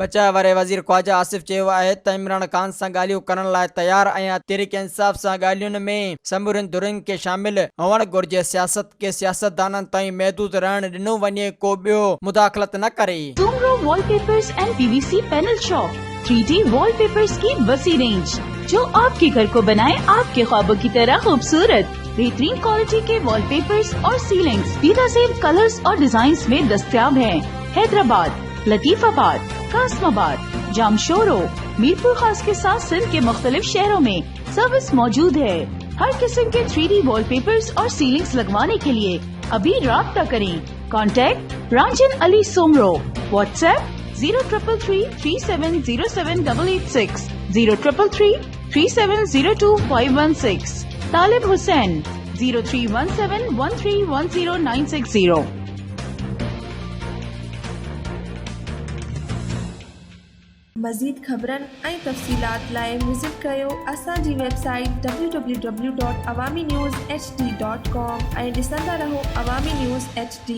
बचाव वारे वज़ीर ख्वाजा आसिफ चयो आहे त इमरान ख़ान सां ॻाल्हियूं करण लाइ तयारु आहियां। तहरीक इंसाफ़ सां ॻाल्हियुनि में समूरनि धुरनि खे शामिल हुअणु घुर्जे। सियासत खे सियासतदाननि ताईं महदूद रहण ॾिनो वञे, को ॿियो मुदाख़लत न करे। Soomro wallpapers and PVC panel shop 3D wallpapers की वसी रेंज जो आपके घर को बनाए आपके ख्वाबों की तरह खूबसूरत। बेहतरीन क्वालिटी के वॉलपेपर्स और सीलिंग्स बेनज़ीर कलर्स और डिजाइन्स में दस्तयाब हैं। हैदराबाद, लतीफाबाद, कासमाबाद, जामशोरो, मीरपुर खास के साथ सिंध के मुख्तलिफ शहरों में सर्विस मौजूद है। हर किस्म के 3D वॉलपेपर्स और सीलिंग्स लगवाने के लिए अभी राब्ता करें। कॉन्टैक्ट रांझन अली सोमरो। व्हाट्सएप 0333370786 03333702 तालिब हुसैन 0317131090। मज़ीद ख़बरनि ऐं तफ़सीलात लाइ विज़िट कयो असांजी वेबसाइट www.awamiNewsHD.com ऐं ॾिसंदा रहो अवामी न्यूज़ HD।